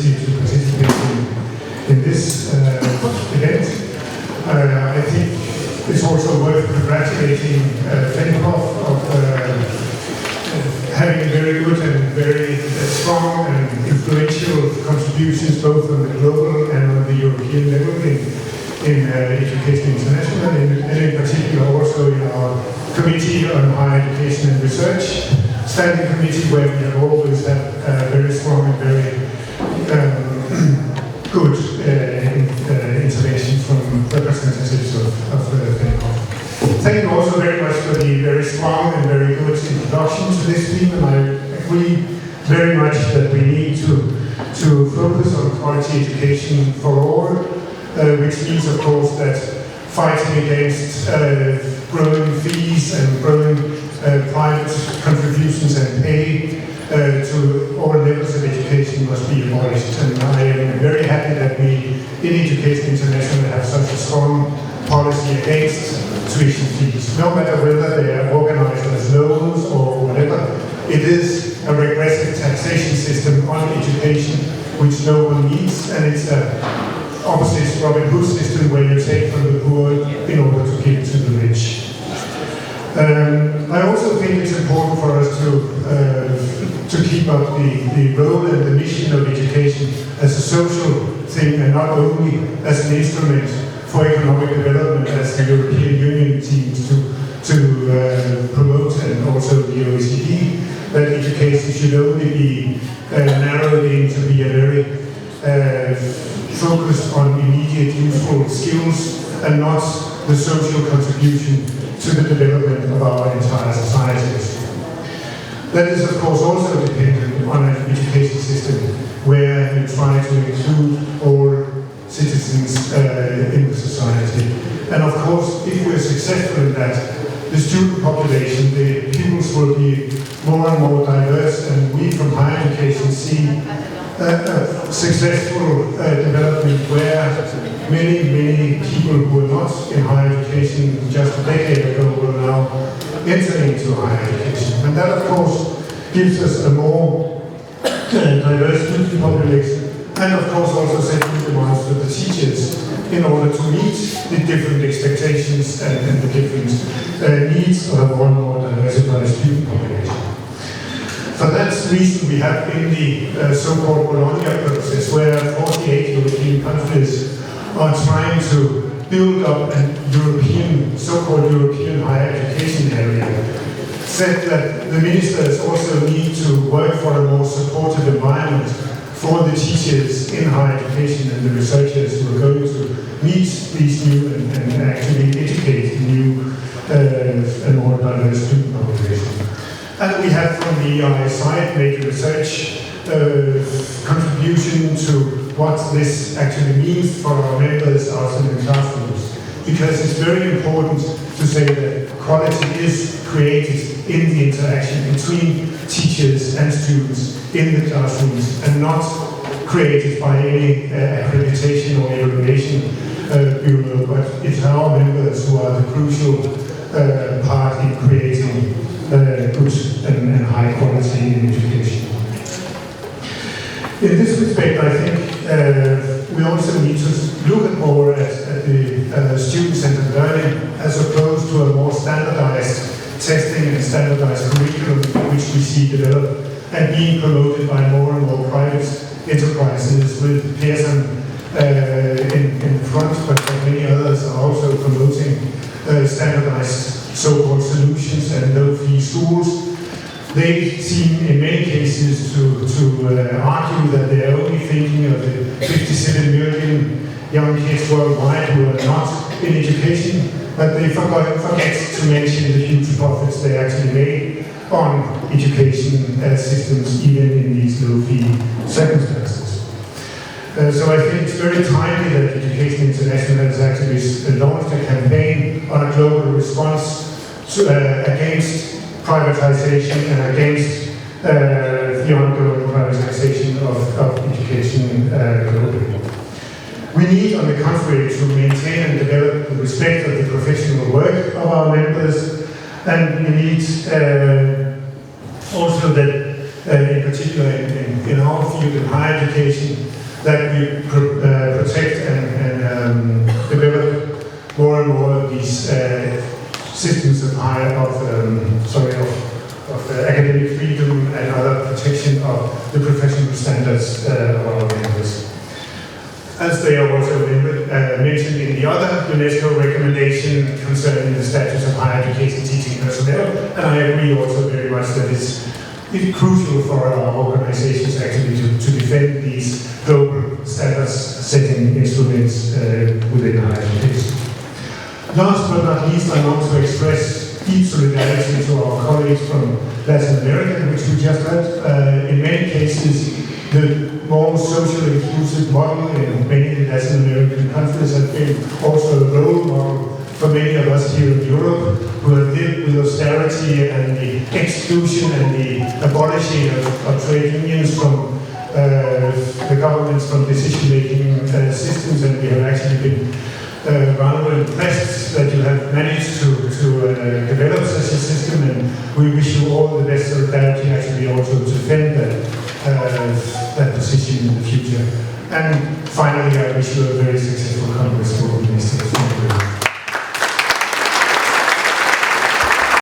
opportunity to participate in this event. I think it's also worth congratulating FENCOF of having very good and very strong and influential contributions both on the global and on the European level in Education International, and in particular also in our Committee on Higher Education and Research, standing committee where we have always had very strong and very good intervention from representatives of FENCOF. Thank you also very much for the very strong and very good introduction to this theme, and I agree very much that we need to focus on quality education for all, which means of course that fighting against growing fees and growing private contributions and pay to all levels of education must be abolished. And I am very happy that we in Education International have such a strong policy against tuition fees, no matter whether they are organized as loans or whatever. It is a regressive taxation system on education which no one needs, and it's a opposite Robin Hood system where you take from the poor in order to give to the rich. I also think it's important for us to keep up the role and the mission of education as a social thing and not only as an instrument for economic development, as the European Union seems to promote, and also the OECD, that education should only be narrowed in to be a very focused on immediate useful skills and not the social contribution to the development of our entire societies. That is of course also dependent on an education system where you try to include all citizens in the society. And of course, if we're successful in that, the student population, the pupils will be more and more diverse, and we from higher education see a successful development where many people who were not in higher education just a decade ago will now enter into higher education. And that of course gives us a more diverse student population, and of course also setting demands for the teachers in order to meet the different expectations and the different needs of a more and more diversified student population. For that reason, we have in the so-called Bologna process, where 48 European countries are trying to build up a European, so-called European higher education area, said that the ministers also need to work for a more supportive environment for the teachers in higher education and the researchers who are going to meet these new and actually educate the new and more diverse student population. And we have from the EI side made a research contribution to what this actually means for our members out in the classrooms. Because it's very important to say that quality is created in the interaction between teachers and students in the classrooms, and not created by any accreditation or evaluation bureau, but it's our members who are the crucial part in creating good and high quality in education. In this respect, I think we also need to look more at the student-centered learning as opposed to a more standardized testing and standardized curriculum which we see develop and being promoted by more and more private enterprises, with Pearson in front, but many others are also promoting standardized so-called solutions and no-fee schools. They seem in many cases to argue that they are only thinking of the 57 million young kids worldwide who are not in education, but they forget to mention the huge profits they actually made on education systems, even in these low-fee circumstances. So I think it's very timely that Education International has actually launched a campaign on a global response against privatization and against the ongoing privatization of education globally. We need, on the contrary, to maintain and develop the respect of the professional work of our members, and we need also that in particular in our field in higher education, that we protect and develop more and more of these systems of academic freedom and other protection of the professional standards of our members. As they are also mentioned in the other UNESCO recommendation concerning the status of higher education teaching personnel, and I agree also very much that it's crucial for our organizations actually to defend these global standards setting instruments within higher education. Last but not least, I want to express deep solidarity to our colleagues from Latin America, which we just heard. In many cases, the more socially inclusive model in many Latin American countries has been also a role model for many of us here in Europe who have lived with austerity and the exclusion and the abolishing of trade unions from the governments from decision-making systems, and we have actually been rather impressed that you have managed to develop such a system, and we wish you all the best solidarity actually also to defend that position in the future. And finally, I wish you a very successful Congress for all ministers. Thank you.